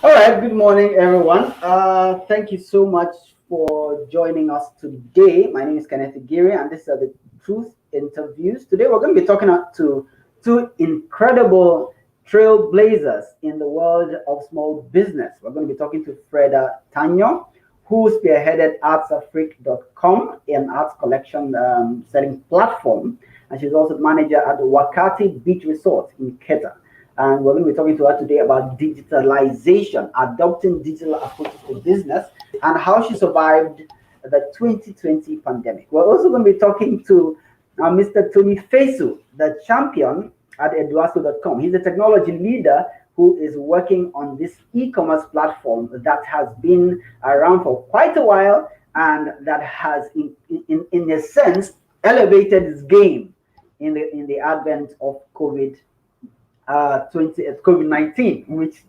All right, good morning, everyone. Thank you so much for joining us today. My name is Kenneth Giri, and this is the Truth Interviews. Today, we're going to be talking to two incredible trailblazers in the world of small business. We're going to be talking to Freda Tanyo, who spearheaded artsafrique.com, an arts collection selling platform, and she's also manager at the Wakati Beach Resort in Keta. And we're going to be talking to her today about digitalization, adopting digital approaches to business, and how she survived the 2020 pandemic. We're also going to be talking to Mr. Tony Fesu, the champion at eDwaaso.com. He's a technology leader who is working on this e-commerce platform that has been around for quite a while and that has, in a sense, elevated its game in the advent of COVID-19, which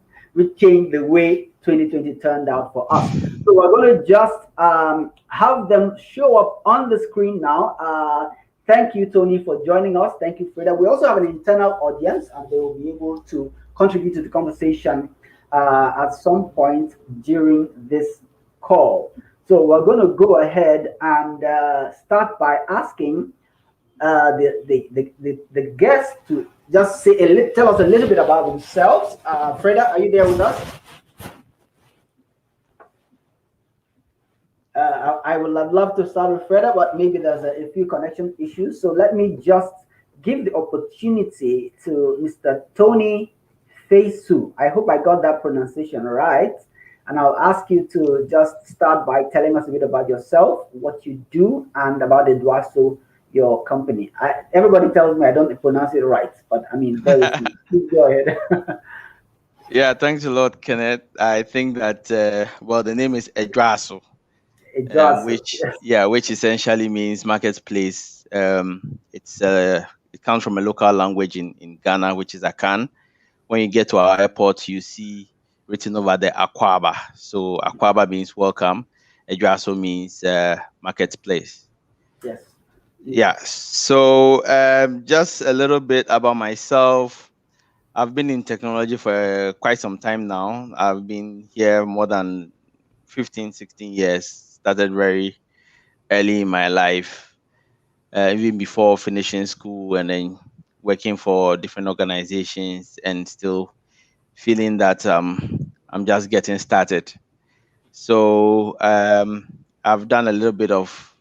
changed the way 2020 turned out for us. So we're going to just have them show up on the screen now. Thank you, Tony, for joining us. Thank you, Freda. We also have an internal audience, and they will be able to contribute to the conversation at some point during this call. So we're going to go ahead and start by asking the guests to just tell us a little bit about themselves. Freda, are you there with us? I would have loved to start with Freda, but maybe there's a few connection issues. So let me just give the opportunity to Mr. Tony Fesu. I hope I got that pronunciation right. And I'll ask you to just start by telling us a bit about yourself, what you do, and about eDwaaso, your company. Everybody tells me I don't pronounce it right, but I mean, please go ahead. Yeah, thanks a lot, Kenneth. I think that the name is eDwaaso, which essentially means marketplace. It comes from a local language in Ghana, which is Akan. When you get to our airport, you see written over there Akwaba. So Akwaba means welcome. eDwaaso means marketplace. Yes. Yeah. So just a little bit about myself. I've been in technology for quite some time now. I've been here more than 15, 16 years. Started very early in my life, even before finishing school and then working for different organizations and still feeling that I'm just getting started. So I've done a little bit of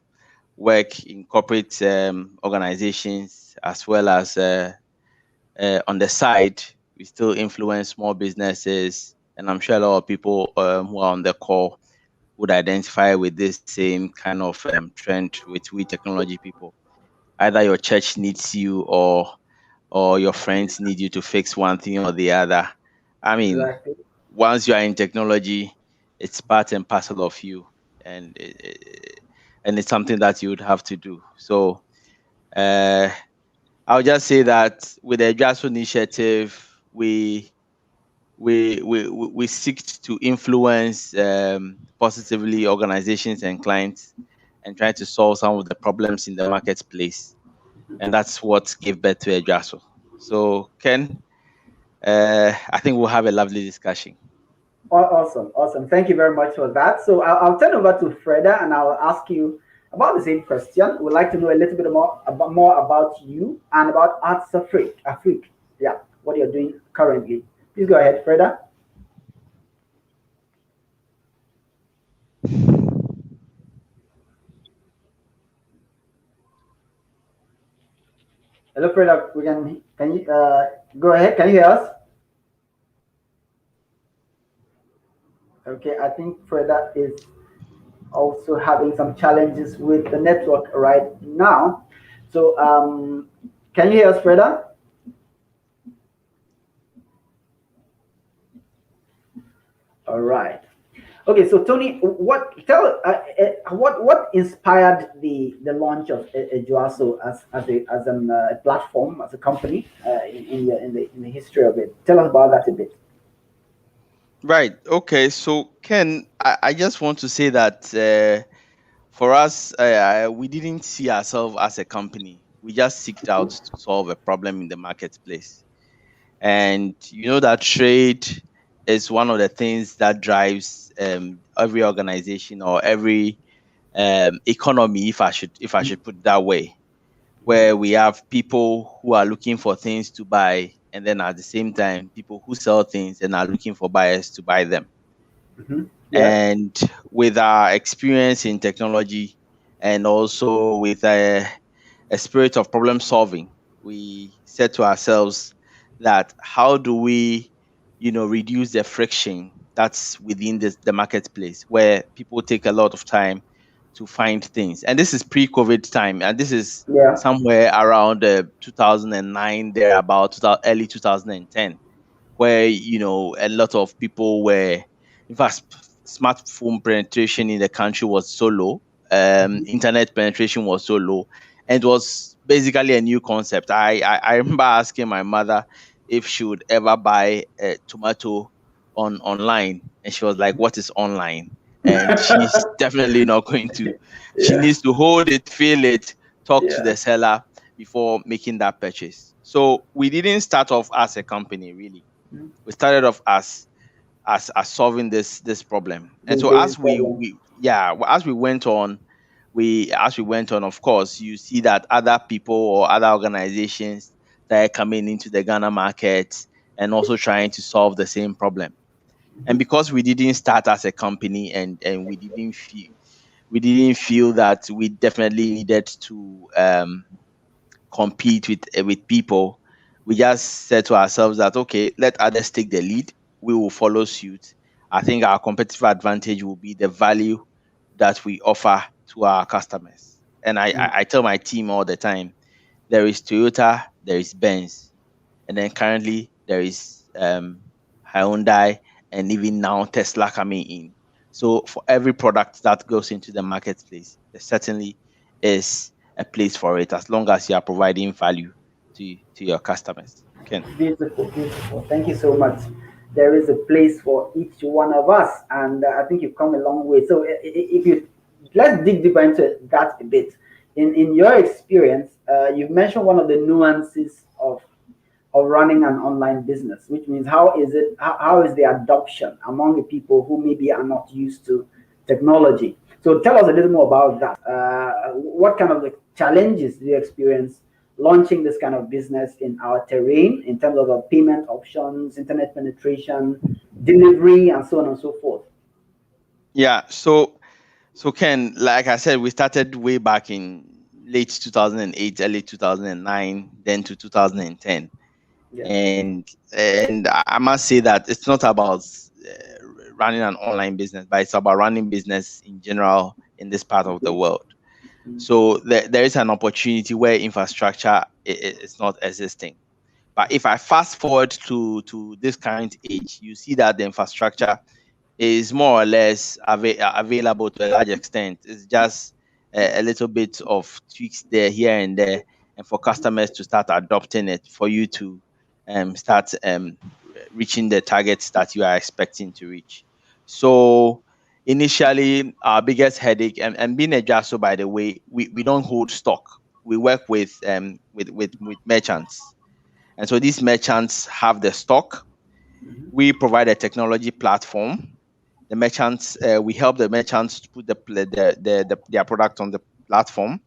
work in corporate organizations as well as on the side. We still influence small businesses, and I'm sure a lot of people who are on the call would identify with this same kind of trend with we technology people. Either your church needs you or your friends need you to fix one thing or the other. I mean, Exactly. Once you are in technology, it's part and parcel of you, and it's something that you would have to do. So I'll just say that with the eDwaaso initiative, we seek to influence positively organizations and clients and try to solve some of the problems in the marketplace. And that's what gave birth to eDwaaso. So, Ken, I think we'll have a lovely discussion. Awesome. Thank you very much for that. So I'll turn over to Freda and I'll ask you about the same question. We'd like to know a little bit more about you and about Arts Afrique. Yeah, what you're doing currently. Please go ahead, Freda. Hello, Freda. Can you go ahead? Can you hear us? Okay, I think Freda is also having some challenges with the network right now. So can you hear us, Freda? All right. Okay, so Tony, what inspired the launch of eDwaaso as a platform, as a company in the history of it? Tell us about that a bit. Right. Okay. So Ken, I just want to say that for us, we didn't see ourselves as a company. We just seeked out to solve a problem in the marketplace, and you know that trade is one of the things that drives every organization or every economy, if I should put it that way, where we have people who are looking for things to buy, and then at the same time, people who sell things and are looking for buyers to buy them. Mm-hmm. Yeah. And with our experience in technology, and also with a spirit of problem solving, we said to ourselves that how do we, reduce the friction that's within the marketplace, where people take a lot of time to find things. And this is pre-COVID time, and this is Yeah. somewhere around 2009, there about early 2010, where a lot of people were, in fact, smartphone penetration in the country was so low, Mm-hmm. internet penetration was so low, and it was basically a new concept. I remember asking my mother if she would ever buy a tomato online, and she was like, "What is online?" And she's definitely not going to. She Yeah. needs to hold it, feel it, talk to Yeah. the seller before making that purchase. So we didn't start off as a company, really. Mm-hmm. We started off as solving this problem. And This so basic as problem. as we went on, of course, you see that other people or other organizations that are coming into the Ghana market and also trying to solve the same problem. And because we didn't start as a company, and we didn't feel that we definitely needed to compete with people, we just said to ourselves that, okay, let others take the lead, we will follow suit. I think our competitive advantage will be the value that we offer to our customers. And I tell my team all the time, there is Toyota, there is Benz, and then currently there is Hyundai, and even now Tesla coming in. So for every product that goes into the marketplace, there certainly is a place for it, as long as you are providing value to your customers. Ken. Beautiful, beautiful. Thank you so much. There is a place for each one of us, and I think you've come a long way. So, if you let's dig deeper into that a bit. In your experience, you've mentioned one of the nuances of running an online business, which means how is the adoption among the people who maybe are not used to technology. So tell us a little more about that. What kind of challenges do you experience launching this kind of business in our terrain in terms of payment options, internet penetration, delivery, and so on and so forth? Yeah. So Ken, like I said, we started way back in late 2008, early 2009, then to 2010. Yeah. And I must say that it's not about running an online business, but it's about running business in general in this part of the world. So there is an opportunity where infrastructure is not existing. But if I fast forward to this current age, you see that the infrastructure is more or less available to a large extent. It's just a little bit of tweaks there, here and there, and for customers to start adopting it, for you to start reaching the targets that you are expecting to reach. So initially, our biggest headache, and being a eDwaaso, by the way, we don't hold stock. We work with merchants, and so these merchants have the stock. We provide a technology platform. The merchants, we help the merchants to put their product on the platform,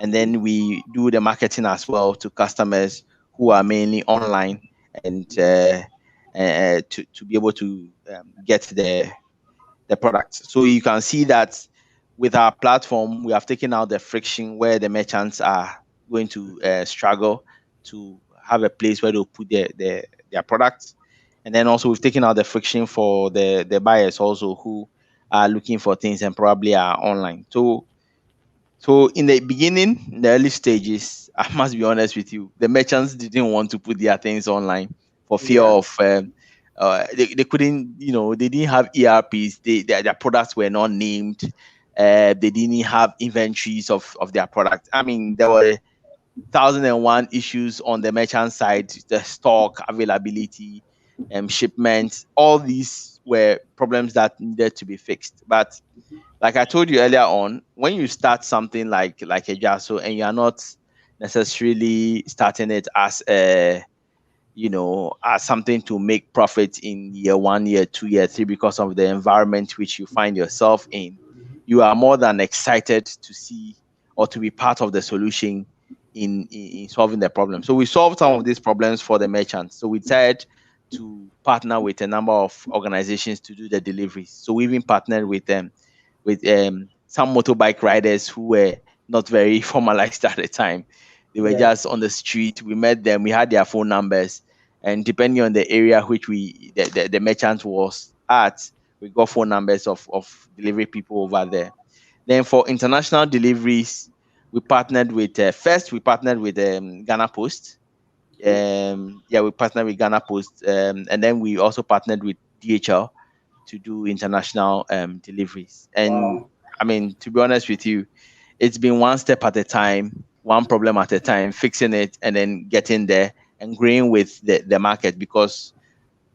and then we do the marketing as well to customers who are mainly online, and to be able to get the product. So you can see that with our platform, we have taken out the friction where the merchants are going to struggle to have a place where they'll put their products. And then also we've taken out the friction for the buyers also, who are looking for things and probably are online. So in the beginning, in the early stages, I must be honest with you, the merchants didn't want to put their things online for fear Yeah. of they couldn't, they didn't have ERPs, their products were not named, they didn't have inventories of their product. I mean, there were 1,001 issues on the merchant side, the stock availability, shipments, all these were problems that needed to be fixed. But like I told you earlier on, when you start something like a eDwaaso, and you are not necessarily starting it as as something to make profit in year 1, year 2, year 3 because of the environment which you find yourself in, you are more than excited to see or to be part of the solution in solving the problem. So we solved some of these problems for the merchants. So we decided to partner with a number of organizations to do the deliveries. So we even partnered with them, with some motorbike riders who were not very formalized at the time. They were Yeah. just on the street. We met them. We had their phone numbers, and depending on the area which the merchant was at, we got phone numbers of delivery people over there. Then for international deliveries, we partnered with first we partnered with Ghana Post. Okay. Yeah, we partnered with Ghana Post, and then we also partnered with DHL to do international deliveries. And Wow. I mean, to be honest with you, it's been one step at a time, one problem at a time, fixing it and then getting there and growing with the market. Because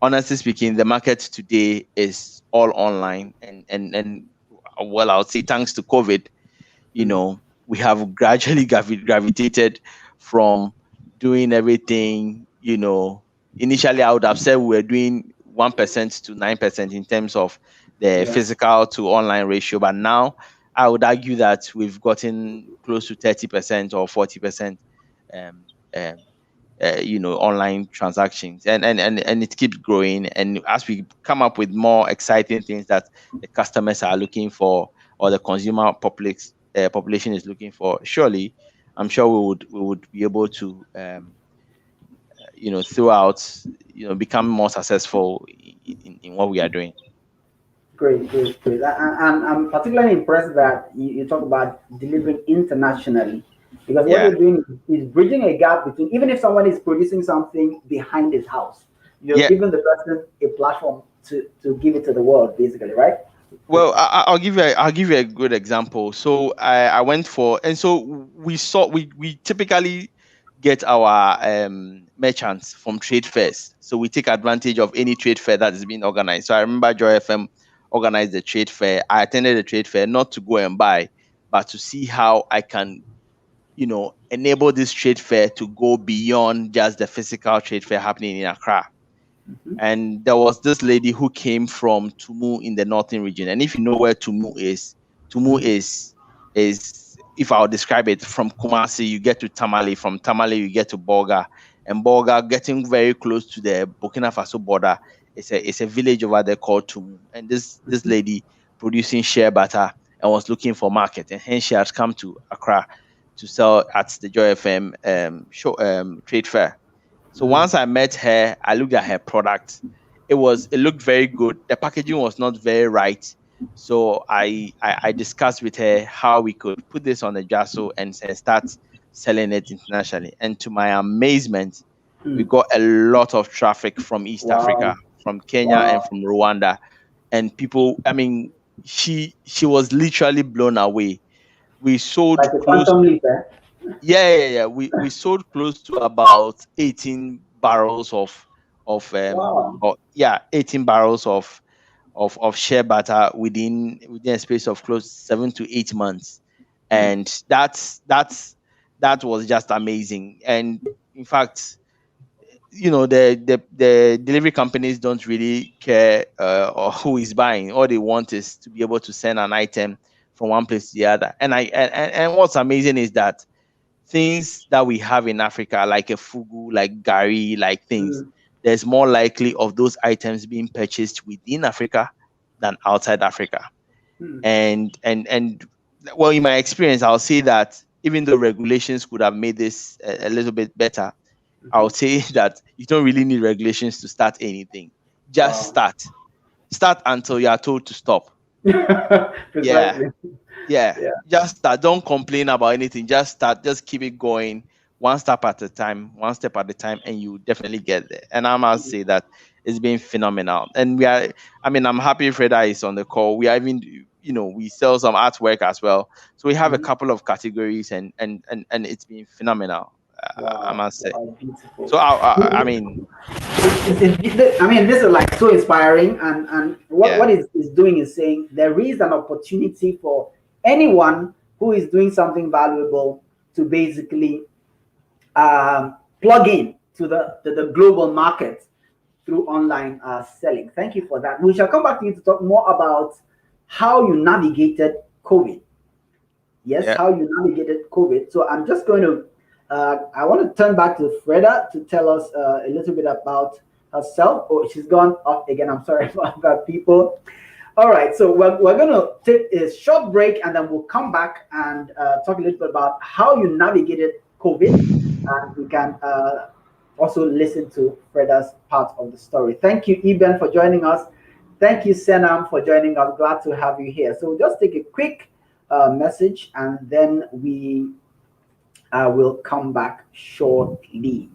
honestly speaking, the market today is all online, and well, I would say thanks to COVID, Mm. we have gradually gravitated from doing everything. Initially I would have said we were doing 1% to 9% in terms of the Yeah. physical to online ratio, but now I would argue that we've gotten close to 30% or 40% um, um, online transactions, and it keeps growing. And as we come up with more exciting things that the customers are looking for, or the consumer population is looking for, surely I'm sure we would be able to throughout, become more successful in what we are doing. Great, great, great. I'm particularly impressed that you talk about delivering internationally, because what Yeah, you're doing is bridging a gap between, even if someone is producing something behind his house, you're yeah. giving the person a platform to give it to the world, basically, right? Well, I'll give you a good example. So I went for, and so we typically get our merchants from trade fairs. So we take advantage of any trade fair that is being organized. So I remember Joy FM organized the trade fair. I attended the trade fair not to go and buy, but to see how I can enable this trade fair to go beyond just the physical trade fair happening in Accra. Mhm. And there was this lady who came from Tumu in the northern region. And if you know where Tumu Mhm. is, if I'll describe it, from Kumasi you get to Tamale, from Tamale you get to Bolga, and Bolga getting very close to the Burkina Faso border. It's a village over there called Tumu. And this Mhm. lady producing shea butter and was looking for market, and hence she had come to Accra to sell at the Joy FM show trade fair. So Mm. once I met her, I looked at her product. It looked very good. The packaging was not very right. So I discussed with her how we could put this on the eDwaaso and start selling it internationally. And to my amazement, we Mm. got a lot of traffic from East Africa, Wow. from Kenya and Wow. from Rwanda. And people, I mean, she was literally blown away. We sold Like a close quantum leap, eh? yeah. We sold close to about 18 barrels Wow. 18 barrels of shea butter within a space of close 7 to 8 months. Mm. And that was just amazing. And in fact, the delivery companies don't really care or who is buying. All they want is to be able to send an item from one place to the other. And what's amazing is that things that we have in Africa, like a fugu, like gari, like things, Mm. there's more likely of those items being purchased within Africa than outside Africa. Mm. And well, in my experience, I'll say that even though regulations could have made this a little bit better, I'll Mhm. say that you don't really need regulations to start anything. Just Wow. start. Start until you are told to stop. Yeah. Precisely. Yeah, Yeah. just start. Don't complain about anything. Just start. Just keep it going, one step at a time, one step at a time, and you definitely get there. And I must say that it's been phenomenal. And I mean, I'm happy Freda is on the call. We are even, we sell some artwork as well. So we have a Mhm. couple of categories, and it's been phenomenal. I Wow. must say. Wow. Beautiful. So I mean, I mean, this is like so inspiring, and what yeah, is doing is saying there is an opportunity for anyone who is doing something valuable to basically plug in to the global market through online selling. Thank you for that. We shall come back to you to talk more about how you navigated COVID. Yes, Yeah. how you navigated COVID. So I'm just going to, I want to turn back to Freda to tell us a little bit about herself. Oh, she's gone off again. I'm sorry about that, people. All right, so we're going to take a short break and then we'll come back and talk a little bit about how you navigated COVID. And we can also listen to Freda's part of the story. Thank you, Eben, for joining us. Thank you, Senam, for joining us. Glad to have you here. So we'll just take a quick message and then we will come back shortly.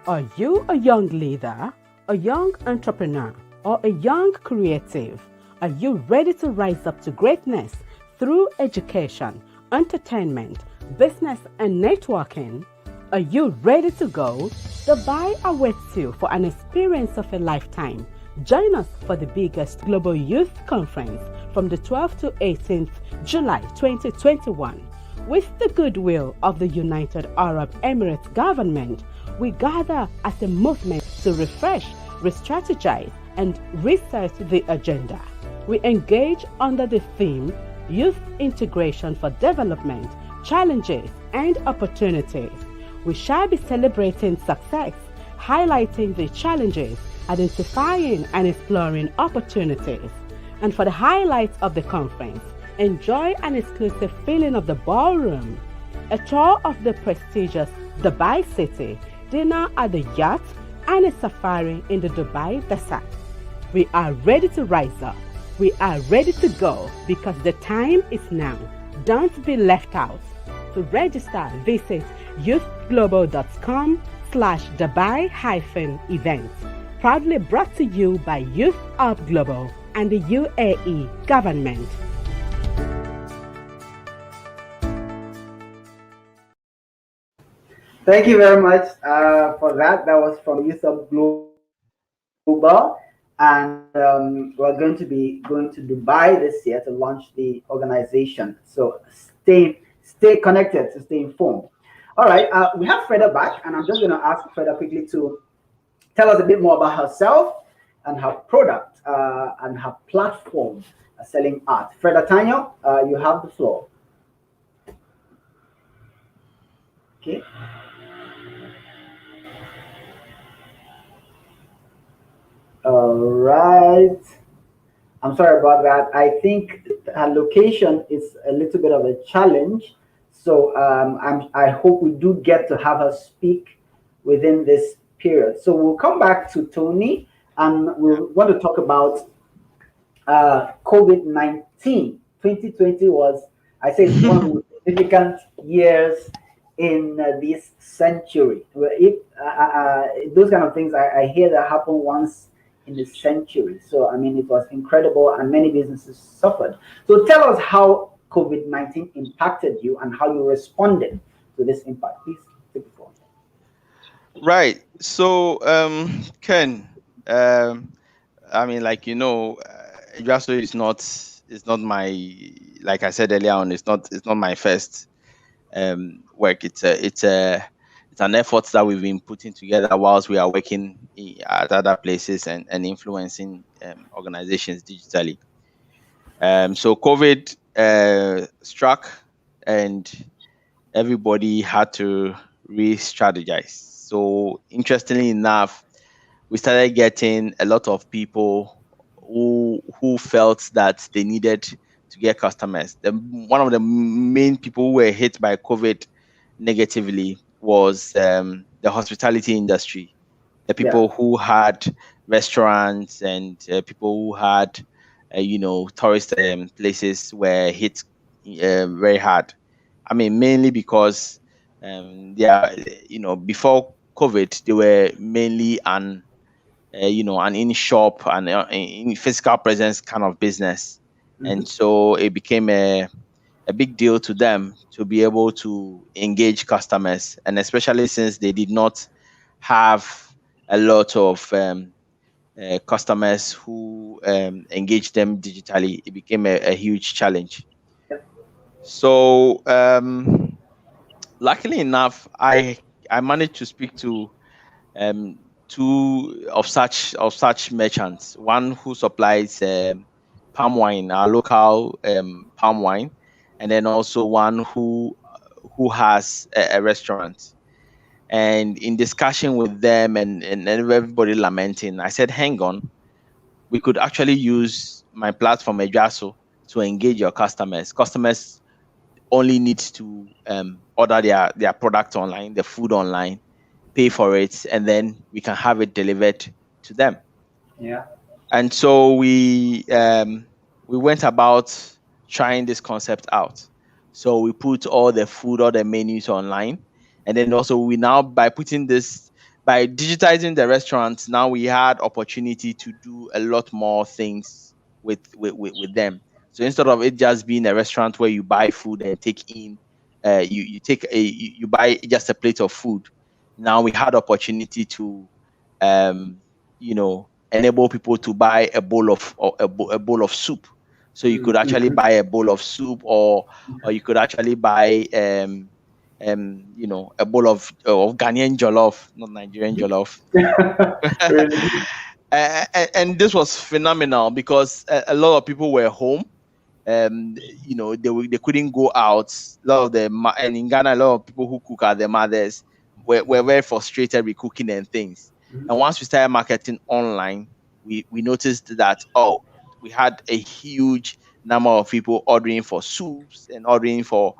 Are you a young leader, a young entrepreneur, or a young creative? Are you ready to rise up to greatness through education, entertainment, business, and networking? Are you ready to go? Dubai awaits you for an experience of a lifetime. Join us for the biggest global youth conference from the 12th to 18th July 2021. With the goodwill of the United Arab Emirates government, we gather as a movement to refresh, re-strategize, and research the agenda. We engage under the theme Youth Integration for Development, Challenges and Opportunities. We shall be celebrating success, highlighting the challenges, identifying and exploring opportunities. And for the highlights of the conference, enjoy an exclusive feeling of the ballroom, a tour of the prestigious Dubai city, dinner at the yacht, and a safari in the Dubai desert. We are ready to rise up. We are ready to go because the time is now. Don't be left out. To register, visit youthglobal.com/Dubai-events. Proudly brought to you by YouthUp Global and the UAE government. Thank you very much for that. That was from YouthUp Global. And we're going to be going to Dubai this year to launch the organization. So stay connected to stay informed. All right, we have Freda back, and I'm just going to ask Freda quickly to tell us a bit more about herself and her product and her platform selling art. Freda Tanyo, you have the floor. Okay. All right. I'm sorry about that. I think her location is a little bit of a challenge. So I hope we do get to have her speak within this period. So we'll come back to Tony and we'll want to talk about COVID-19. 2020 was, I say, one of the significant years in this century. Those kind of things I hear that happen once in the century. So, I mean, it was incredible and many businesses suffered. So tell us how COVID-19 impacted you and how you responded to this impact. Please take the floor. Right. So, Ken, I mean, like, eDwaaso is not my, like I said earlier on, it's not my first work. It's an effort that we've been putting together whilst we are working at other places and influencing organizations digitally. So COVID struck and everybody had to re-strategize. So interestingly enough, we started getting a lot of people who felt that they needed to get customers. One of the main people who were hit by COVID negatively was the hospitality industry. The people who had restaurants and people who had, tourist places were hit very hard. I mean, mainly because they are, before COVID, they were mainly an in-shop and in physical presence kind of business. And so it became a big deal to them to be able to engage customers, and especially since they did not have a lot of customers who engage them digitally, it became a huge challenge. So luckily enough, I managed to speak to two of such merchants. One who supplies palm wine, our local palm wine, and then also one who has a restaurant. And in discussion with them and everybody lamenting, I said, hang on, we could actually use my platform eDwaaso to engage your customers. Customers only need to order their product online, the food online, pay for it, and then we can have it delivered to them. Yeah. And so we went about trying this concept out. So we put all the food, all the menus online, and then also by digitizing the restaurants, now we had opportunity to do a lot more things with them. So instead of it just being a restaurant where you buy food and take in, you buy just a plate of food. Now we had opportunity to enable people to buy a bowl of soup. So you could actually buy a bowl of soup, or you could actually buy a bowl of Ghanaian jollof, not Nigerian jollof. And this was phenomenal because a lot of people were home. They couldn't go out. A lot of them, and in Ghana, a lot of people who cook are their mothers were very frustrated with cooking and things. And once we started marketing online, we noticed that we had a huge number of people ordering for soups and ordering for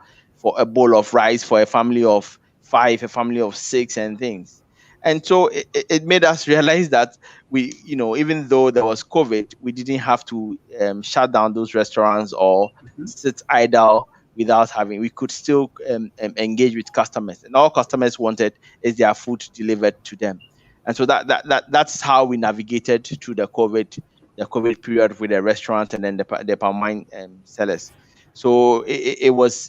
a bowl of rice for a family of 5, a family of 6, and things. And so it made us realize that we, even though there was COVID, we didn't have to shut down those restaurants or sit idle we could still engage with customers, and all customers wanted is their food delivered to them. And so that's how we navigated through the COVID period with the restaurant and then the palm wine sellers. So it was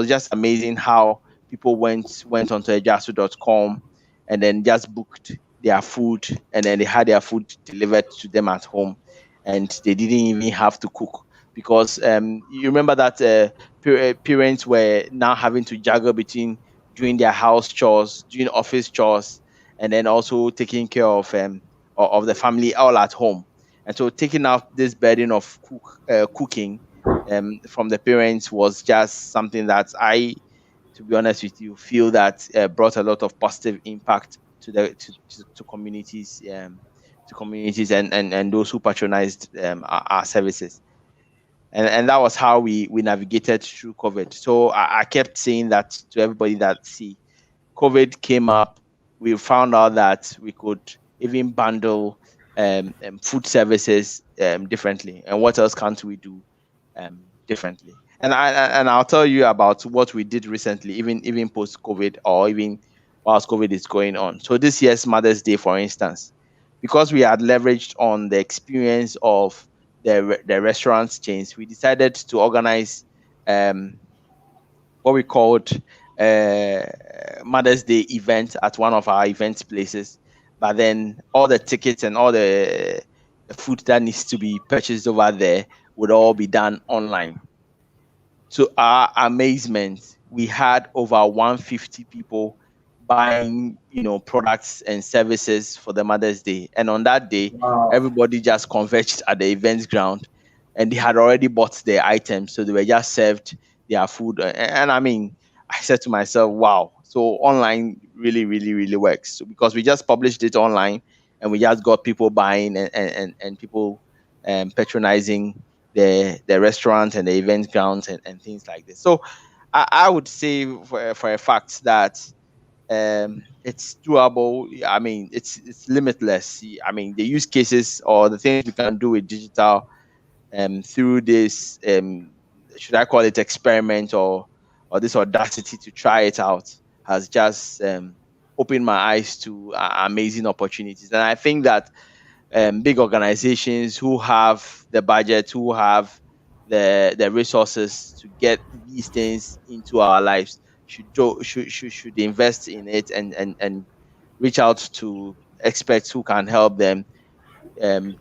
just amazing how people went onto eDwaaso.com and then just booked their food, and then they had their food delivered to them at home, and they didn't even have to cook, because you remember that parents were now having to juggle between doing their house chores, doing office chores, and then also taking care of the family all at home. And so taking out this burden of cooking from the parents was just something that to be honest with you, feel that brought a lot of positive impact to communities, and those who patronized our services. And that was how we navigated through COVID. So I kept saying that to everybody that COVID came up, we found out that we could even bundle food services differently. And what else can't we do differently? And I'll tell you about what we did recently, even post COVID, or even whilst COVID is going on. So this year's Mother's Day, for instance, because we had leveraged on the experience of the restaurant chains, we decided to organize what we called Mother's Day event at one of our event places. But then all the tickets and all the food that needs to be purchased over there would all be done online. To our amazement, we had over 150 people buying, products and services for the Mother's Day. And on that day, everybody just converged at the events ground, and they had already bought their items, so they were just served their food. And I mean, I said to myself, wow, so online really, really, really works. So because we just published it online, and we just got people buying and people patronizing the restaurant and the event grounds and things like this. So I would say for a fact that it's doable. I mean, it's limitless. I mean, the use cases or the things we can do with digital through this should I call it experiment or this audacity to try it out has just opened my eyes to amazing opportunities. And I think that big organizations who have the budget, who have the resources to get these things into our lives should invest in it and reach out to experts who can help them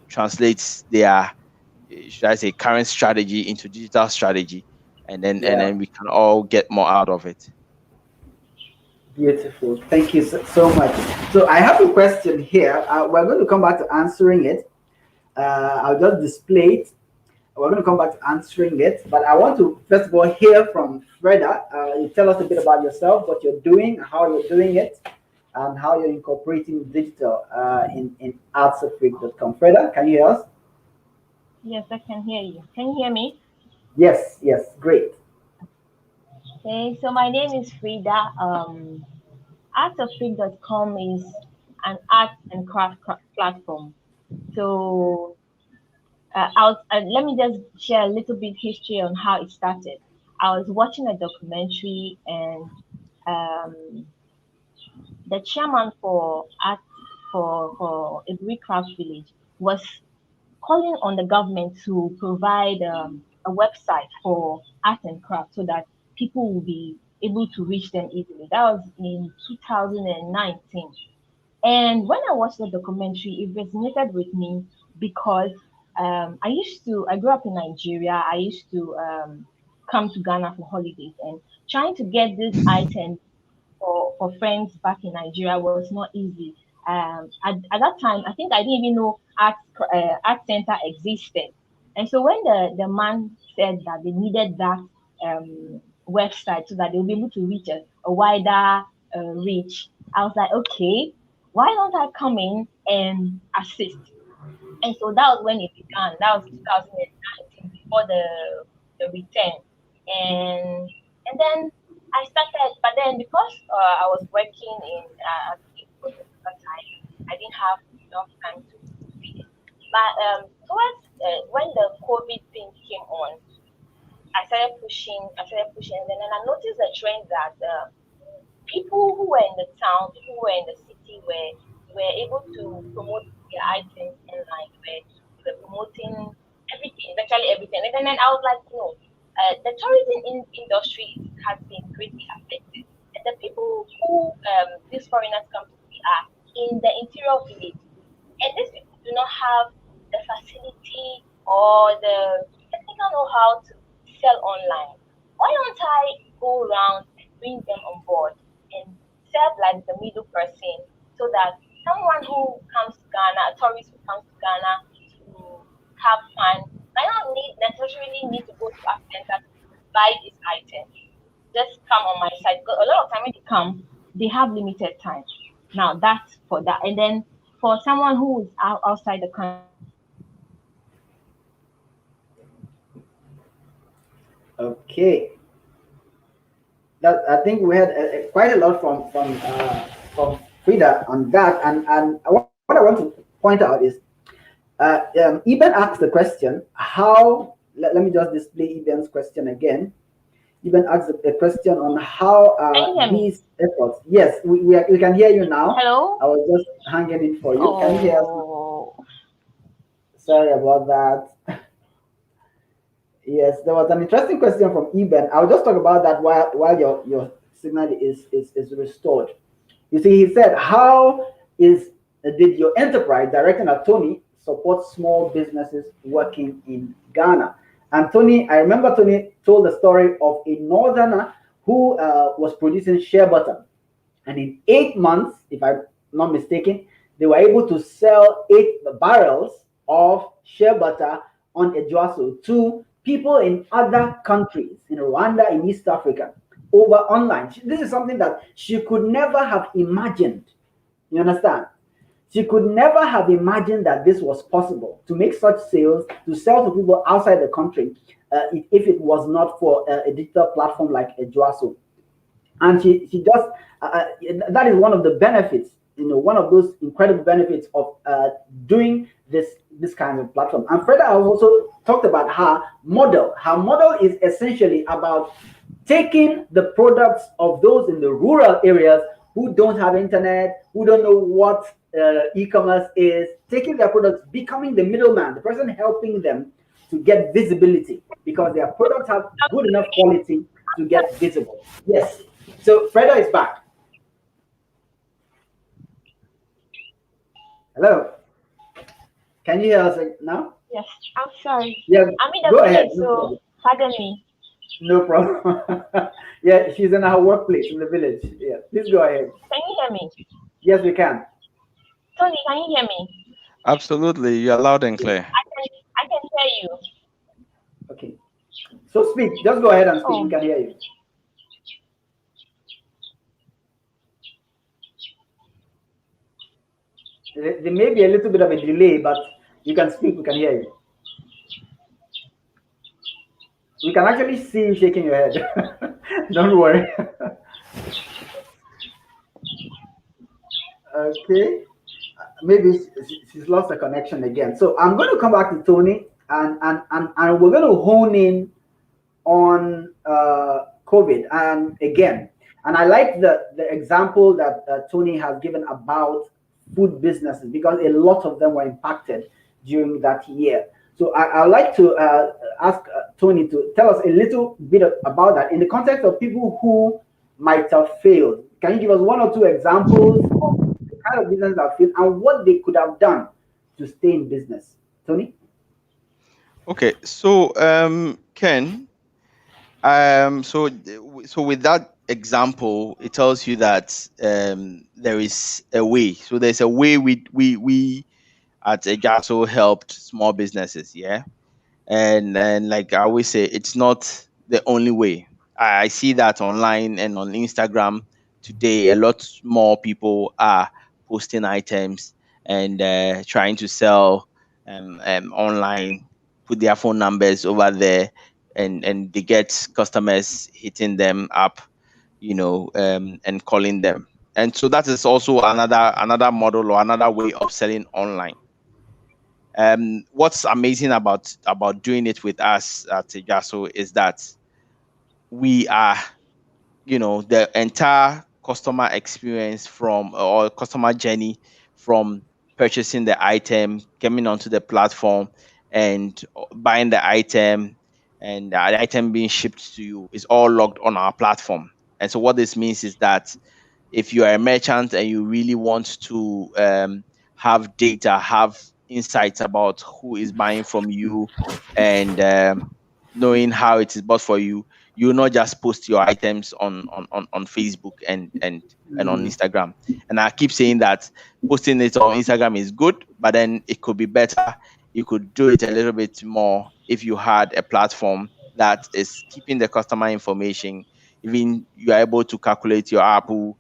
translate their, should I say, current strategy into digital strategy, and then we can all get more out of it. Beautiful. Thank you so much. So I have a question here. We're going to come back to answering it. I'll just display it. We're going to come back to answering it, but I want to first of all hear from Freda. You tell us a bit about yourself, what you're doing, how you're doing it, and how you're incorporating digital in artsofreak.com. Freda, can you hear us? Yes, I can hear you. Can you hear me? Yes, yes, great. Okay, so my name is Frida. Artofreak.com is an art and platform. So let me just share a little bit history on how it started. I was watching a documentary, and um, the chairman for art for a craft village was calling on the government to provide a website for art and craft so that people will be able to reach them easily. That was in 2019. And when I watched the documentary, it resonated with me because I grew up in Nigeria. I used to come to Ghana for holidays, and trying to get this item for friends back in Nigeria was not easy. At that time, I think I didn't even know art center existed. And so when the man said that they needed that website so that they'll be able to reach a wider reach, I was like, okay, why don't I come in and assist? And so that was when it began. That was 2019 before the return. And then I started, but then because I was working in at the time, I didn't have enough time to read it. But towards when the COVID thing came on, I started pushing, and then I noticed a trend that people who were in the town, people who were in the city were able to promote their items online, were promoting everything, virtually everything. And then I was like, no, the tourism industry has been greatly affected. And the people who these foreigners come to see are in the interior village. And these people do not have the facility or the technical know-how to sell online. Why don't I go around and bring them on board and serve like the middle person so that someone who comes to Ghana, a tourist who comes to Ghana to have fun, might not necessarily need to go to a center to buy this item. Just come on my site. Because a lot of time when they come, they have limited time. Now that's for that. And then for someone who is outside the country, Okay. That I think we had quite a lot from Frida on that, and what I want to point out is Eben asked the question how. Let me just display Eben's question again. Eben asked a question on how can you hear me? these efforts. Yes, we can hear you now. Hello? I was just hanging in for you. Can you hear us? Oh, Sorry about that. Yes, there was an interesting question from Eben. I'll just talk about that while your signal is restored. You see, he said, how did your enterprise, directing at Tony, support small businesses working in Ghana? And Tony, I remember Tony told the story of a northerner who was producing shea butter. And in 8 months, if I'm not mistaken, they were able to sell 8 barrels of shea butter on eDwaaso to people in other countries, in Rwanda, in East Africa, over online. This is something that she could never have imagined. You understand? She could never have imagined that this was possible to make such sales, to sell to people outside the country, if it was not for a digital platform like eDwaaso. And she just that is one of the benefits, one of those incredible benefits of doing this kind of platform. And Freda also talked about her model. Her model is essentially about taking the products of those in the rural areas who don't have internet, who don't know what e-commerce is, taking their products, becoming the middleman, the person helping them to get visibility because their products have good enough quality to get visible. Yes. So Freda is back. Hello. Can you hear us now? yes. I'm sorry. Yeah. I'm in the Go ahead. village, No so problem. pardon me. No problem. Yeah, she's in her workplace in the village. Yeah, please go ahead. Can you hear me? Yes, we can. Tony, can you hear me? Absolutely, you're loud and Okay. clear. I can hear you. Okay. So speak. Just go ahead and speak. We Oh, can hear you. There may be a little bit of a delay, but you can speak. We can hear you. We can actually see you shaking your head. Don't worry. Okay. Maybe she's lost the connection again. So I'm going to come back to Tony, and we're going to hone in on COVID. And again, and I like the example that Tony has given about food businesses because a lot of them were impacted during that year. So I'd like to ask Tony to tell us a little bit about that in the context of people who might have failed. Can you give us one or two examples of the kind of business that failed and what they could have done to stay in business? Tony? Okay, so Ken, so with that example, it tells you that there is a way. So there's a way we at eDwaaso helped small businesses, yeah. And like I always say, it's not the only way. I see that online and on Instagram today, a lot more people are posting items and trying to sell online, put their phone numbers over there, and they get customers hitting them up, and calling them. And so that is also another model or another way of selling online. What's amazing about doing it with us at eDwaaso is that we are, the entire customer experience from or customer journey from purchasing the item, coming onto the platform, and buying the item, and the item being shipped to you is all logged on our platform. And so what this means is that if you are a merchant and you really want to have data, have insights about who is buying from you, and knowing how it is bought for you, you will not just post your items on Facebook and on Mm, Instagram. And I keep saying that posting it on Instagram is good, but then it could be better. You could do it a little bit more if you had a platform that is keeping the customer information. Even you are able to calculate your ARPU,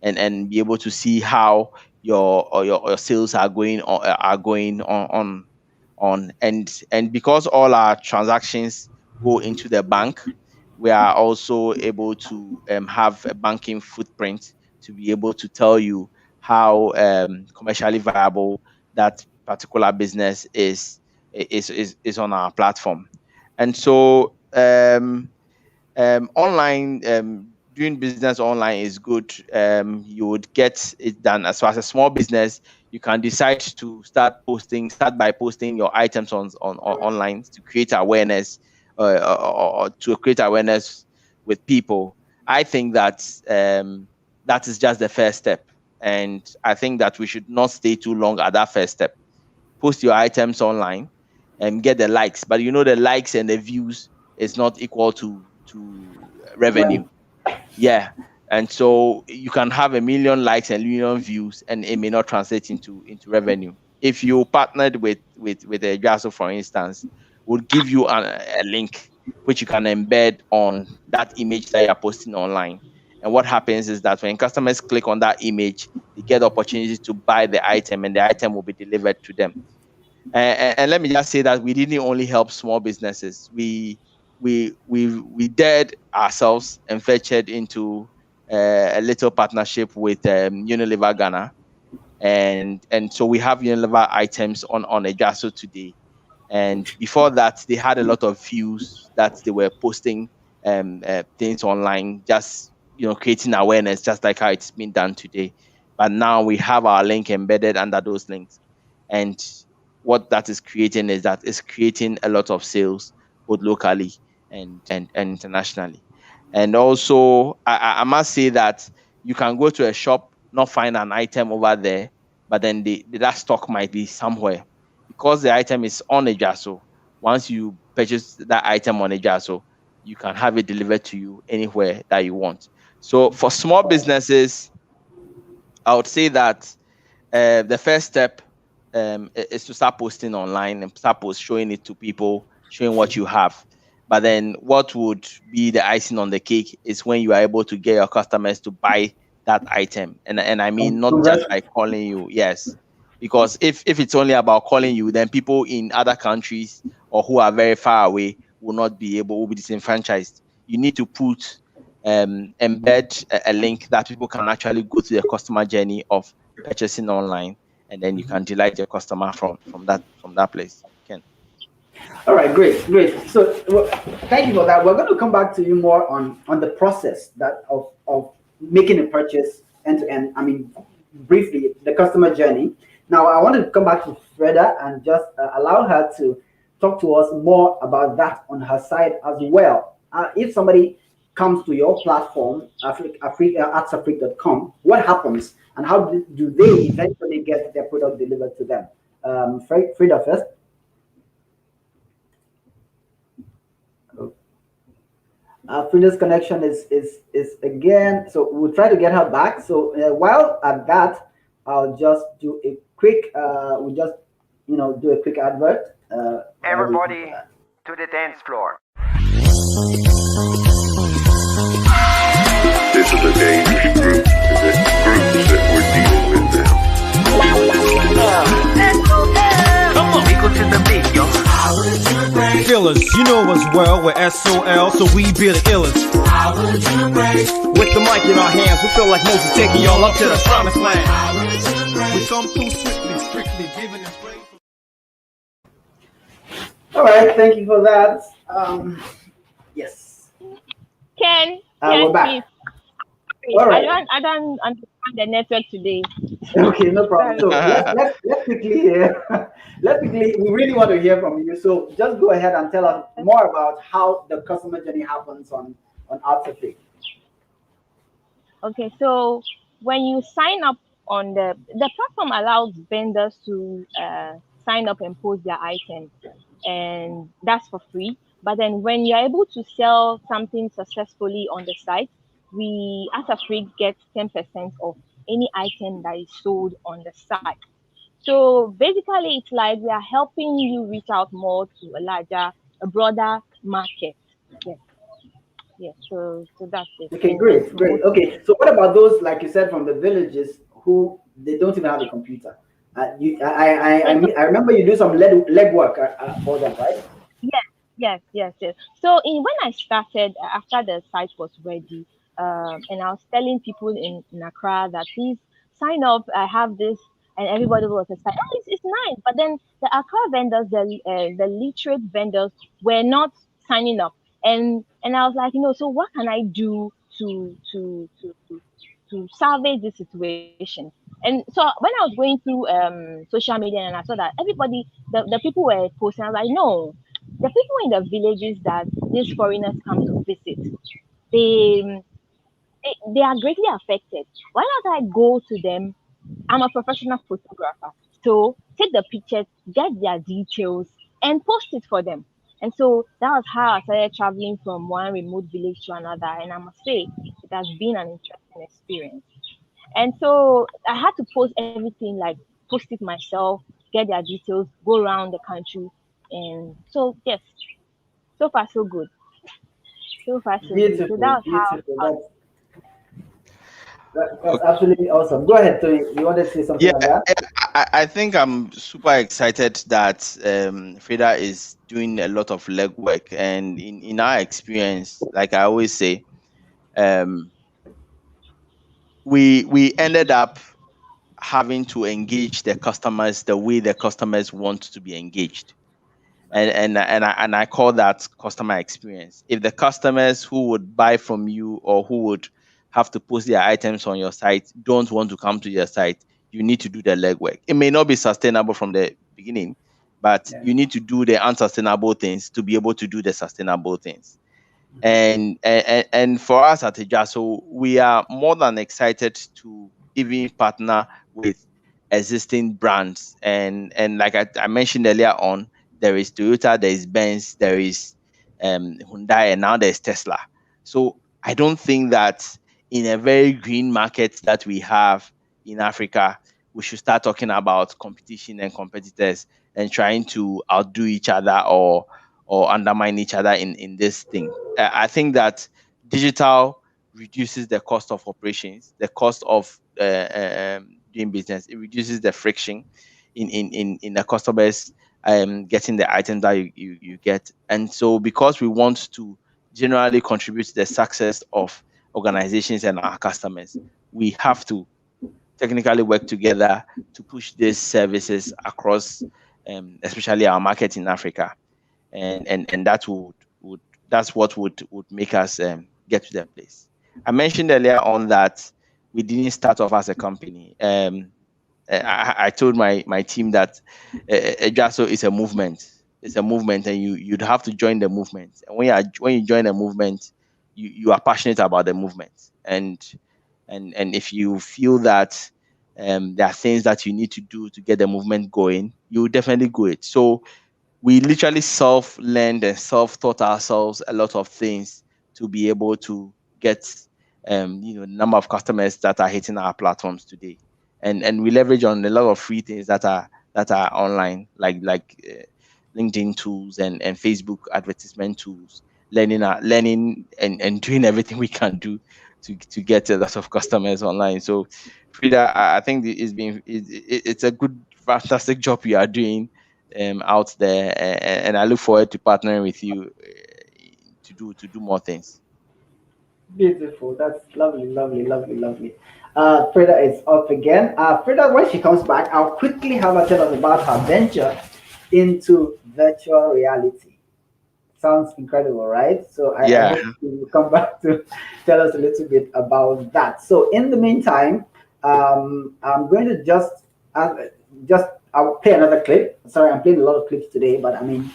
and be able to see how your sales are going on. And because all our transactions go into the bank, we are also able to have a banking footprint to be able to tell you how commercially viable that particular business is on our platform. And so online, doing business online is good. You would get it done. As far as a small business, you can decide to start by posting your items on online to create awareness, or to create awareness with people. I think that that is just the first step, and I think that we should not stay too long at that first step. Post your items online and get the likes, but the likes and the views is not equal to revenue. money. Yeah. And so you can have 1 million likes and 1 million views, and it may not translate into revenue. If you partnered with a eDwaaso, for instance, would give you a link which you can embed on that image that you're posting online. And what happens is that when customers click on that image, they get the opportunity to buy the item, and the item will be delivered to them. And let me just say that we didn't only help small businesses. We dared ourselves and ventured into a little partnership with Unilever Ghana, and so we have Unilever items on eDwaaso today. And before that, they had a lot of views that they were posting things online, just creating awareness, just like how it's been done today. But now we have our link embedded under those links, and what that is creating is that it's creating a lot of sales both locally and internationally. And also, I must say that you can go to a shop, not find an item over there, but then that stock might be somewhere because the item is on eDwaaso. Once you purchase that item on eDwaaso, you can have it delivered to you anywhere that you want. So for small businesses, I would say that the first step is to start posting online and start showing it to people, showing what you have. But then what would be the icing on the cake is when you are able to get your customers to buy that item. And I mean, not just by calling you, yes. Because if it's only about calling you, then people in other countries or who are very far away will be disenfranchised. You need to embed a link that people can actually go to the customer journey of purchasing online, and then you can delight your customer from that place. Ken. All right, great. So thank you for that. We're going to come back to you more on the process that of making a purchase end to end. I mean, briefly, the customer journey. Now, I want to come back to Freda and just allow her to talk to us more about that on her side as well. If somebody comes to your platform, artsafrique.com, what happens and how do they eventually get their product delivered to them? Freda first. Freda's connection is again, so we'll try to get her back. So while at that, I'll just do a quick, we'll just do a quick advert. Everybody to the dance floor. This is a dangerous group. The groups that we're dealing with now. Come on, we go to the beat, yo. Killers, you know us well, we're SOL, so we be the illest. With the mic in our hands, we feel like Moses taking y'all up to the promised land. We come through strictly giving us praise. All right, thank you for that. Yes. Ken, we're back. please. All right. I don't understand the network today. Okay, no problem. So let's quickly we really want to hear from you. So just go ahead and tell us more about how the customer journey happens on Artsafrique. Okay, so when you sign up on the platform allows vendors to sign up and post their items, and that's for free. But then when you're able to sell something successfully on the site, we as a free get 10% of any item that is sold on the site. So basically, it's like we are helping you reach out more to a broader market. Yes. So that's it. Okay, great. Okay, so what about those, like you said, from the villages who they don't even have a computer? I remember you do some legwork for them, right? Yes. So when I started, after the site was ready, and I was telling people in Accra that please sign up, I have this, and everybody was excited. Oh, it's nice. But then the Accra vendors, the literate vendors were not signing up. And I was like, so what can I do to salvage this situation? And so when I was going through social media and I saw that everybody, the people were posting, I was like, no, the people in the villages that these foreigners come to visit, they are greatly affected. Why not I go to them? I'm a professional photographer, so take the pictures, get their details, and post it for them. And so that was how I started traveling from one remote village to another. And I must say, it has been an interesting experience. And so I had to post everything, like post it myself, get their details, go around the country. And so, yes, so far so good. So far so good. So that was how. That's absolutely awesome. Go ahead, Tony. You want to say something on that? I think I'm super excited that Freda is doing a lot of legwork, and in our experience, like I always say, we ended up having to engage the customers the way the customers want to be engaged. And I call that customer experience. If the customers who would buy from you or who would have to post their items on your site don't want to come to your site, you need to do the legwork. It may not be sustainable from the beginning, but you need to do the unsustainable things to be able to do the sustainable things. And for us at eDwaaso, we are more than excited to even partner with existing brands. And like I mentioned earlier on, there is Toyota, there is Benz, there is Hyundai, and now there's Tesla. So I don't think that in a very green market that we have in Africa, we should start talking about competition and competitors and trying to outdo each other or undermine each other in this thing. I think that digital reduces the cost of operations, the cost of doing business. It reduces the friction in the customers getting the items that you get. And so because we want to generally contribute to the success of organizations and our customers, we have to technically work together to push these services across, especially our market in Africa, and that would that's what would make us get to that place. I mentioned earlier on that we didn't start off as a company. I told my team that eDwaaso is a movement. It's a movement, and you'd have to join the movement. And when you join a movement, you are passionate about the movement, and if you feel that there are things that you need to do to get the movement going, you will definitely do it. So we literally self-learned and self-taught ourselves a lot of things to be able to get the number of customers that are hitting our platforms today, and we leverage on a lot of free things that are online, like LinkedIn tools and Facebook advertisement tools, learning and doing everything we can do to get a lot of customers online. So Freda, I think it's a good, fantastic job you are doing out there, and I look forward to partnering with you to do more things. Beautiful. That's lovely, lovely, lovely, lovely. Freda is up again. Freda, when she comes back, I'll quickly have her tell us about her venture into virtual reality. Sounds incredible, right? So I hope you will come back to tell us a little bit about that. So in the meantime, I'm going to just I'll play another clip. Sorry, I'm playing a lot of clips today, but I mean,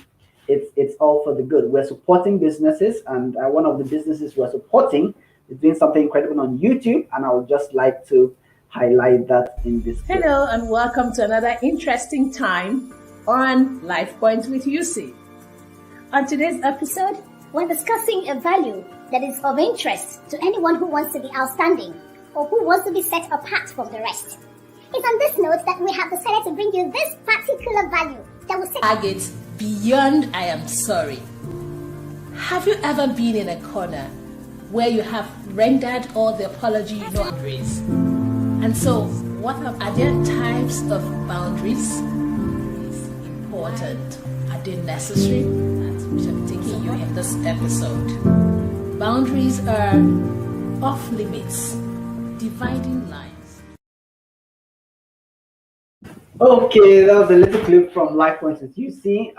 it's all for the good. We're supporting businesses, and one of the businesses we're supporting is doing something incredible on YouTube, and I would just like to highlight that in this clip. Hello, and welcome to another interesting time on LifePoint with UCee. On today's episode, we're discussing a value that is of interest to anyone who wants to be outstanding or who wants to be set apart from the rest. It's on this note that we have decided to bring you this particular value that will set targets beyond I am sorry. Have you ever been in a corner where you have rendered all the apology boundaries? And so, are there types of boundaries? Is important. Are they necessary? That's what I'm taking you in this episode. Boundaries are off limits, dividing lines. Okay, that was a little clip from LifePoint with UCee.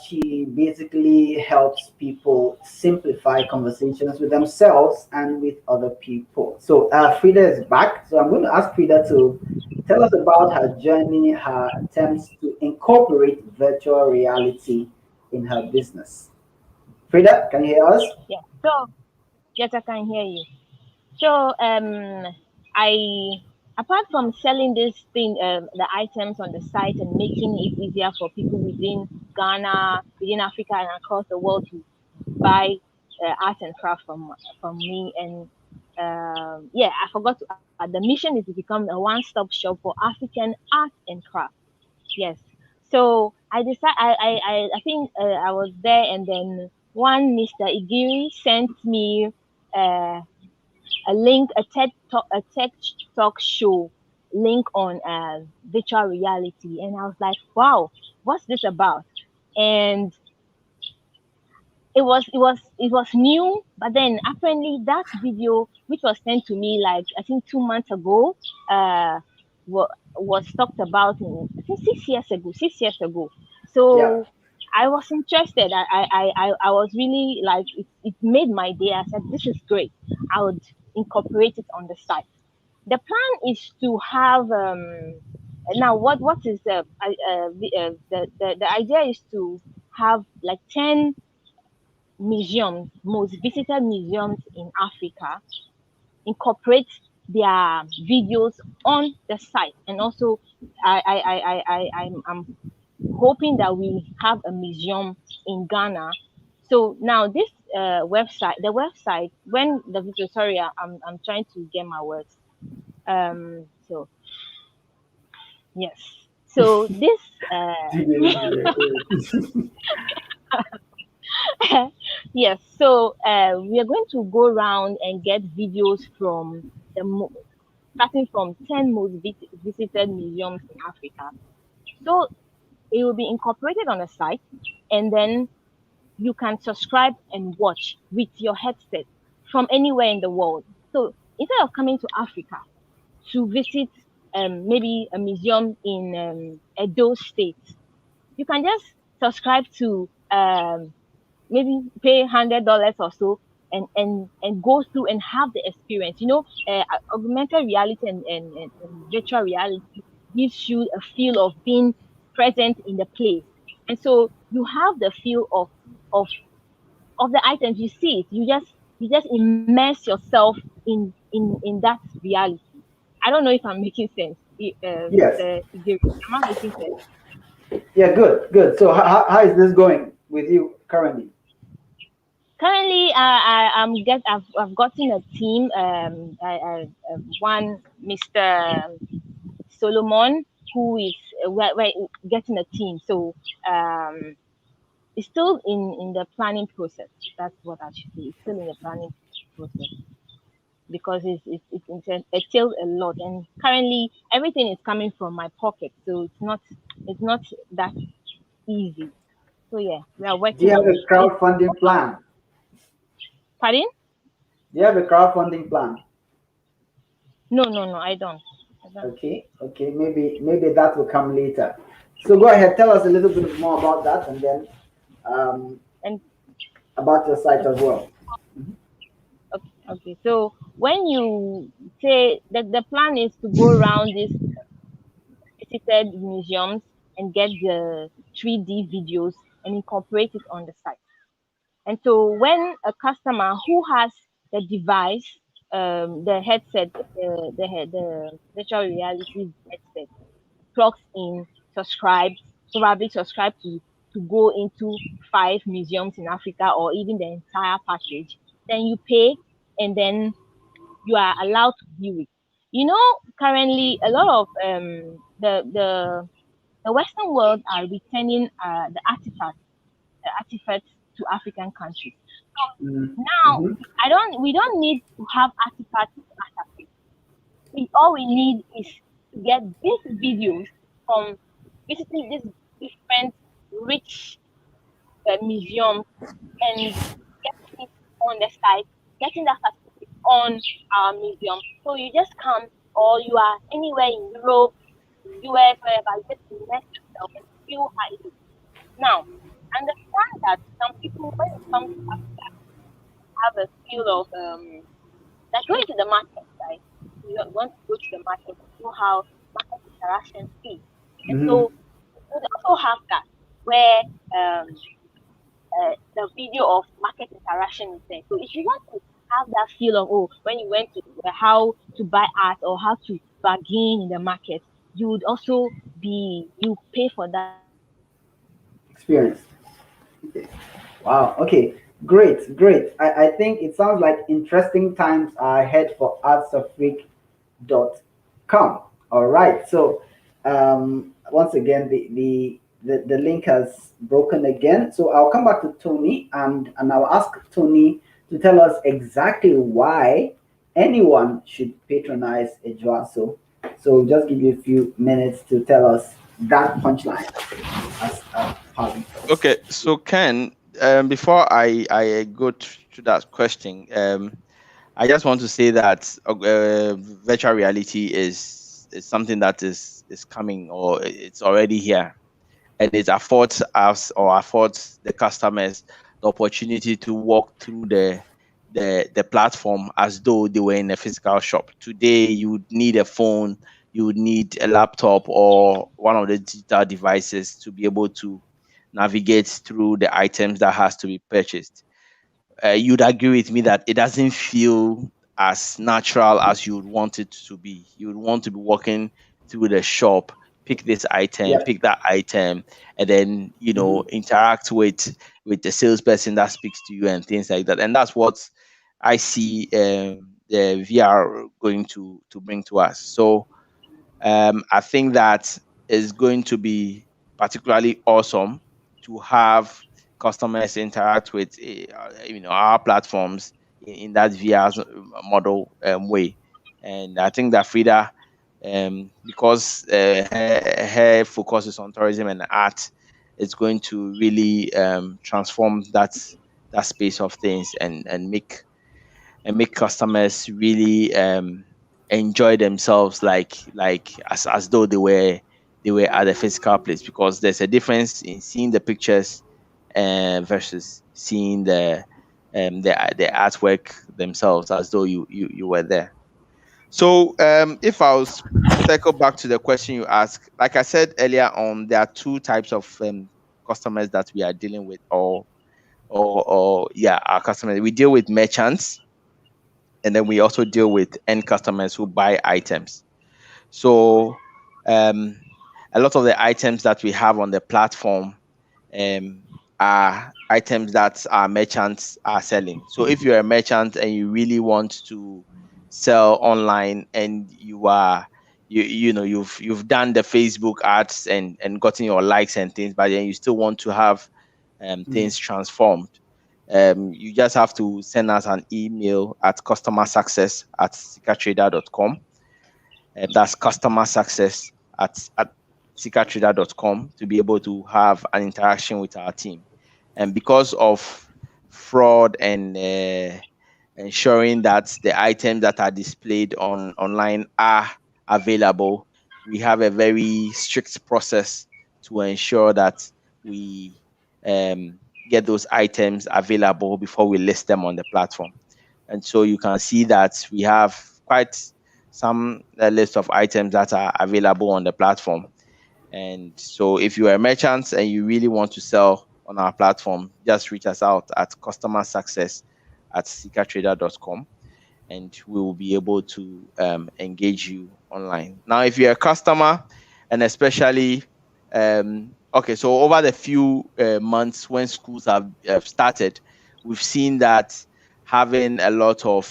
She basically helps people simplify conversations with themselves and with other people. So Freda is back. So I'm going to ask Freda to tell us about her journey, her attempts to incorporate virtual reality in her business. Freda, can you hear us? Yeah. So yes, I can hear you. So apart from selling this thing, the items on the site and making it easier for people within Ghana, within Africa, and across the world to buy art and craft from me, and I forgot to add, the mission is to become a one-stop shop for African art and craft. Yes. So I decided. I think I was there, and then one Mr. Igiri sent me a link, a TED Talk show link on virtual reality, and I was like, wow, what's this about? And it was new, but then apparently that video, which was sent to me like I think 2 months ago, was talked about in I think 6 years ago. So yeah. I was interested. I was really like, it made my day. I said, this is great. I would incorporate it on the site. The plan is to have now what is the idea is to have like 10 museums, most visited museums in Africa, incorporate their videos on the site, and also I'm hoping that we have a museum in Ghana So now this the website, when the video, sorry, I'm trying to get my words. So yes. So this yes. So we are going to go around and get videos from starting from 10 most visited museums in Africa. So it will be incorporated on the site, and then you can subscribe and watch with your headset from anywhere in the world. So instead of coming to Africa to visit maybe a museum in Edo State, you can just subscribe to maybe pay $100 or so, and go through and have the experience. Augmented reality and virtual reality gives you a feel of being present in the place, and so you have the feel of of the items. You see it, you just immerse yourself in that reality. I don't know if I'm making sense. Yes. Mr. Igiri, am I making sense? Yeah, good. So how is this going with you currently? Currently, I've gotten a team. One Mr. Solomon, who is we're getting a team. So it's still in the planning process. That's what I should say. It's still in the planning process because it entails a lot, and currently everything is coming from my pocket, so it's not that easy. So yeah, we are Do you working have on a it. crowdfunding plan? Pardon? Do you have a crowdfunding plan? No, I don't. Okay. Maybe that will come later. So go ahead, tell us a little bit more about that, and then And about your site as well. okay. So when you say that the plan is to go around these visited museums and get the 3D videos and incorporate it on the site. And so when a customer who has the device, the headset, the virtual reality headset, plugs in, subscribes, probably subscribe to go into 5 museums in Africa or even the entire package, then you pay, and then you are allowed to view it. Currently a lot of the Western world are returning the artifacts to African countries. So now we don't need to have artifacts as Africa. All we need is to get these videos from visiting these different rich museums and getting it on the site, getting that certificate on our museum. So you just come, or you are anywhere in Europe, US, wherever, you just immerse yourself and feel how it is. Now, understand that some people, when it comes to Africa, have a feel of like going to the market, right? You want to go to the market and know how market interaction is. And so we also have that where the video of market interaction is there. So if you want to have that feel of when you went to how to buy art or how to bargain in the market, you would also you pay for that Experience. Okay. Wow. Okay. Great. I think it sounds like interesting times are ahead for artsofreak.com. All right. So once again, the link has broken again. So I'll come back to Tony and I'll ask Tony to tell us exactly why anyone should patronize eDwaaso. So just give you a few minutes to tell us that punchline. Okay, so Ken, before I go to that question, I just want to say that virtual reality is something that is coming, or it's already here, and it affords us or affords the customers the opportunity to walk through the platform as though they were in a physical shop. Today, you would need a phone, you would need a laptop or one of the digital devices to be able to navigate through the items that has to be purchased. You'd agree with me that it doesn't feel as natural as you would want it to be. You would want to be walking through the shop, pick this item, pick that item, and then interact with with the salesperson that speaks to you and things like that. And that's what I see the VR going to bring to us. So I think that is going to be particularly awesome to have customers interact with our platforms in that VR model way. And I think that Freda, because her focus is on tourism and art, it's going to really transform that space of things and make customers really enjoy themselves like as though they were at a physical place, because there's a difference in seeing the pictures versus seeing the artwork themselves as though you were there. So if I was circle back to the question you asked, like I said earlier on, there are two types of customers that we are dealing with, or our customers. We deal with merchants, and then we also deal with end customers who buy items. So a lot of the items that we have on the platform are items that our merchants are selling. So if you're a merchant and you really want to sell online, and you've done the Facebook ads and gotten your likes and things, but then you still want to have things transformed, you just have to send us an email at customersuccess@seekatrader.com. That's customersuccess@seekatrader.com to be able to have an interaction with our team. And because of fraud and ensuring that the items that are displayed online are available, we have a very strict process to ensure that we get those items available before we list them on the platform. And so you can see that we have quite some list of items that are available on the platform. And so if you are a merchant and you really want to sell on our platform, just reach us out at customersuccess@seekatrader.com, and we will be able to engage you online. Now, if you're a customer, and especially so over the few months when schools have started, we've seen that having a lot of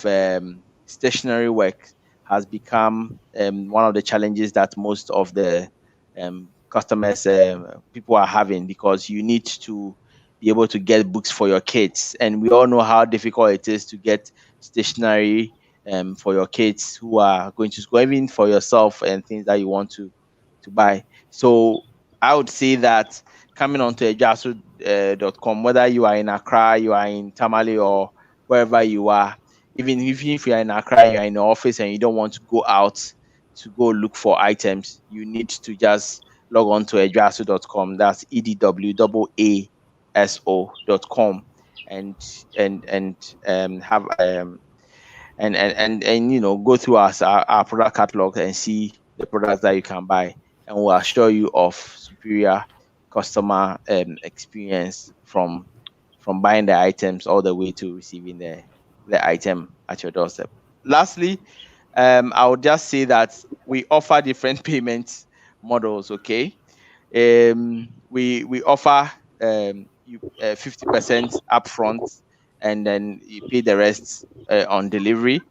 stationary work has become one of the challenges that most of the customers, people are having, because you need to be able to get books for your kids. And we all know how difficult it is to get stationery for your kids who are going to school, even for yourself and things that you want to buy. So I would say that coming onto eDwaaso.com, whether you are in Accra, you are in Tamale, or wherever you are, even if you are in Accra, you are in the office and you don't want to go out to go look for items, you need to just log on to eDwaaso.com. That's eDwaaso.com, and have go through our product catalog and see the products that you can buy, and we'll assure you of superior customer experience from buying the items all the way to receiving the item at your doorstep. Lastly, I would just say that we offer different payment models. Okay, we offer 50% upfront, and then you pay the rest on delivery.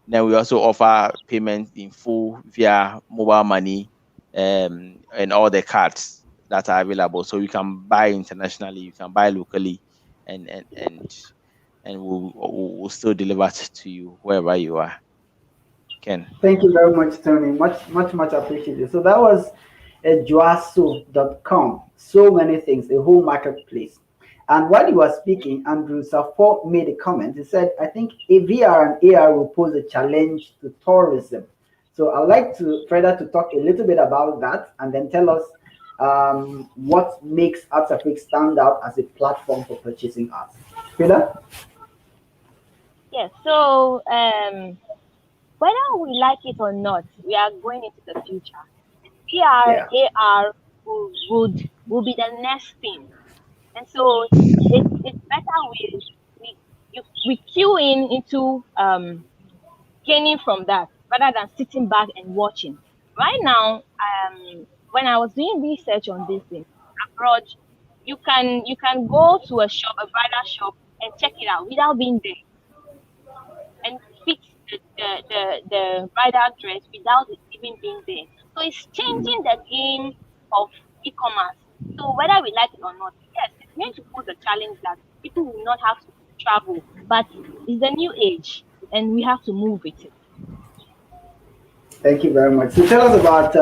Then we also offer payment in full via mobile money and all the cards that are available. So you can buy internationally, you can buy locally, and we'll still deliver it to you wherever you are. Ken. Thank you very much, Tony. Much appreciated. So that was eDwaaso.com. So many things, a whole marketplace. And while you were speaking, Andrew Safo made a comment. He said, I think VR and AR will pose a challenge to tourism. So I'd like Freda to talk a little bit about that, and then tell us what makes Artafix stand out as a platform for purchasing art. Freda? Yes, so whether we like it or not, we are going into the future. VR, AR will be the next thing. And so it's better we cue into gaining from that rather than sitting back and watching. Right now, when I was doing research on this thing abroad, you can go to a shop, a bridal shop, and check it out without being there, and fix the bridal dress without it even being there. So it's changing the game of e-commerce. So whether we like it or not, yes, it's going to pose a challenge that people will not have to travel, but it's the new age, and we have to move with it. Thank you very much. So tell us about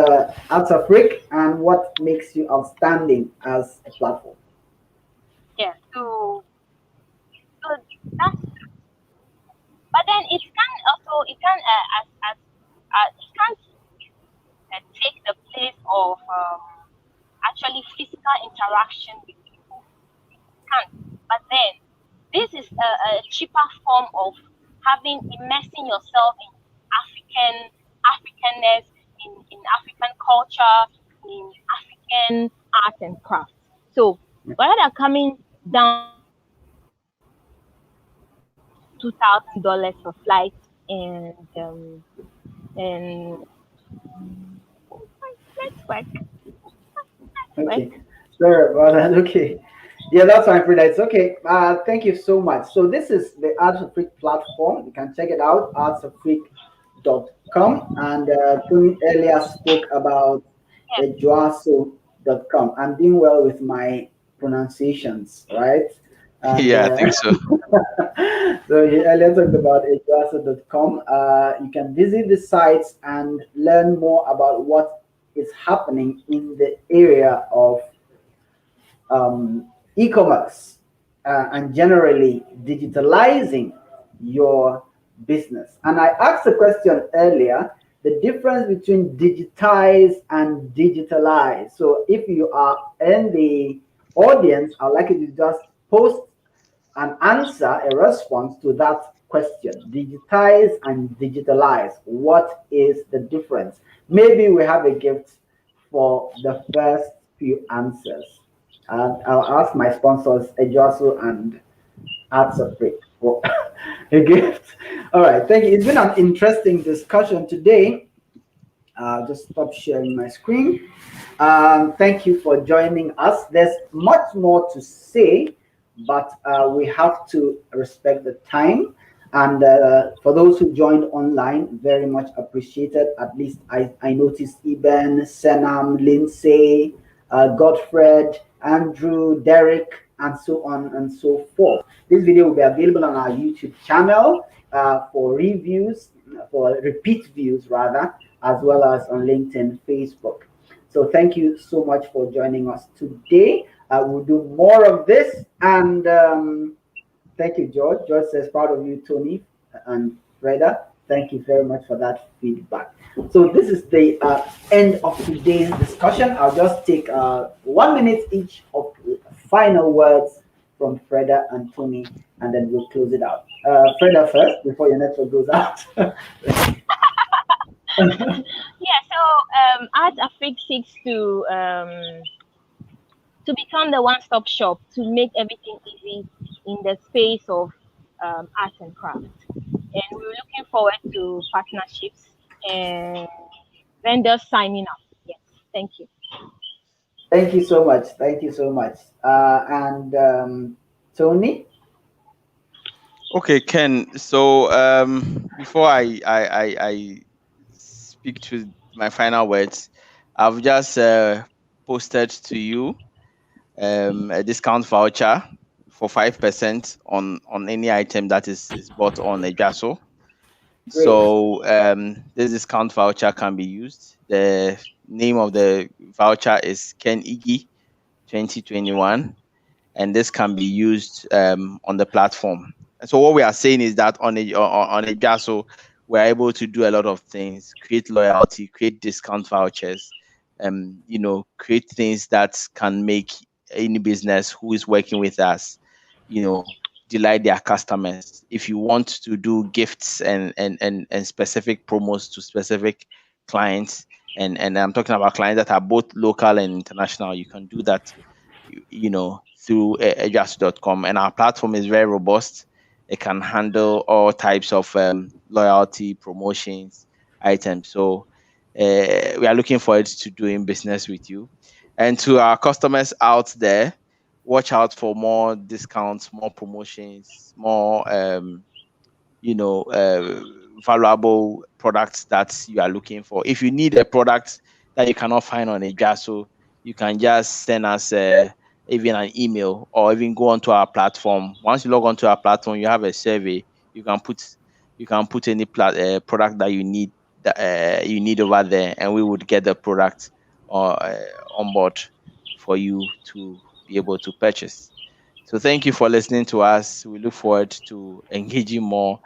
Arts of Rick and what makes you outstanding as a platform. Yeah, so that's, but then it can also, it can it can take the place of actually physical interaction with people. It can, but then this is a cheaper form of immersing yourself in Africanness, in African culture, in African art and craft. So rather than coming down $2,000 for flight and let's work. Okay, sure. Well, okay. Yeah, that's fine, Freda. It's okay. Thank you so much. So this is the Arts of Freak platform. You can check it out, artsoffreak.com. And Tony earlier spoke about eDwaaso.com. I'm doing well with my pronunciations, right? And, Yeah, I think so. so he earlier talked about eDwaaso.com. You can visit the sites and learn more about what is happening in the area of e-commerce and generally digitalizing your business. And I asked a question earlier, the difference between digitize and digitalize. So if you are in the audience, I'd like you to just post an answer, a response to that question. Digitize and digitalize. What is the difference? Maybe we have a gift for the first few answers. I'll ask my sponsors, eDwaaso and Arts of Freak, for a gift. All right, thank you. It's been an interesting discussion today. Just stop sharing my screen. Thank you for joining us. There's much more to say, but we have to respect the time. And for those who joined online, very much appreciated. At least I noticed Eben, Senam, Lindsay, Godfred, Andrew, Derek, and so on and so forth. This video will be available on our YouTube channel for reviews, for repeat views rather, as well as on LinkedIn, Facebook. So thank you so much for joining us today. We'll do more of this, and thank you, George. George says, proud of you, Tony and Freda. Thank you very much for that feedback. So this is the end of today's discussion. I'll just take 1 minute each of final words from Freda and Tony, and then we'll close it out. Freda first, before your network goes out. Yeah, so Art Afrique seeks to become the one-stop shop to make everything easy in the space of art and craft. And we're looking forward to partnerships and vendors signing up. Yes, thank you. Thank you so much. Thank you so much. And Tony? Okay, Ken. So before I speak to my final words, I've just posted to you a discount voucher for 5% on any item that is bought on eDwaaso. So this discount voucher can be used. The name of the voucher is Ken Iggy 2021, and this can be used on the platform. And so what we are saying is that on eDwaaso, we're able to do a lot of things: create loyalty, create discount vouchers, create things that can make any business who is working with us, delight their customers. If you want to do gifts and specific promos to specific clients, and I'm talking about clients that are both local and international, you can do that, through eDwaaso.com. And our platform is very robust. It can handle all types of loyalty, promotions, items. So we are looking forward to doing business with you. And to our customers out there, watch out for more discounts, more promotions, more valuable products that you are looking for. If you need a product that you cannot find on eDwaaso, you can just send us even an email or even go onto our platform. Once you log onto our platform, you have a survey. You can put any product that you need over there, and we would get the product on board for you to be able to purchase. So thank you for listening to us. We look forward to engaging more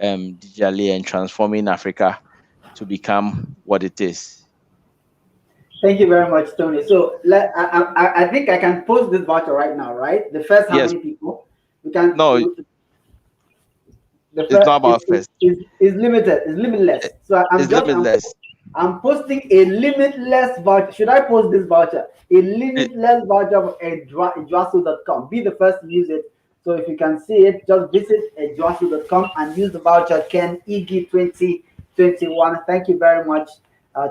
digitally and transforming Africa to become what it is. Thank you very much, Tony. So I think I can post this voucher right now, right? The first how Yes. many people? We can. No, the it's not about first. Is limited. It's limitless. So It's limitless. I'm posting a limitless voucher. Should I post this voucher? A limitless voucher of eDwaaso.com. Be the first to use it. So if you can see it, just visit eDwaaso.com and use the voucher Ken EG 2021. Thank you very much,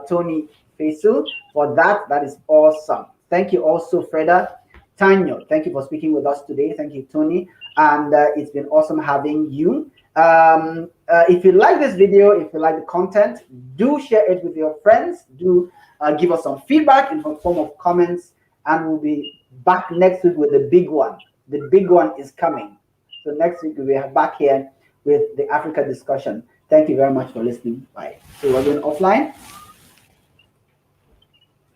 Tony Fesu, for that. That is awesome. Thank you also, Freda Tanyo. Thank you for speaking with us today. Thank you, Tony. And it's been awesome having you. If you like this video, if you like the content, do share it with your friends. Do give us some feedback in the form of comments, and we'll be back next week with the big one. The big one is coming. So next week we are back here with the Africa discussion. Thank you very much for listening. Bye. So we're going offline.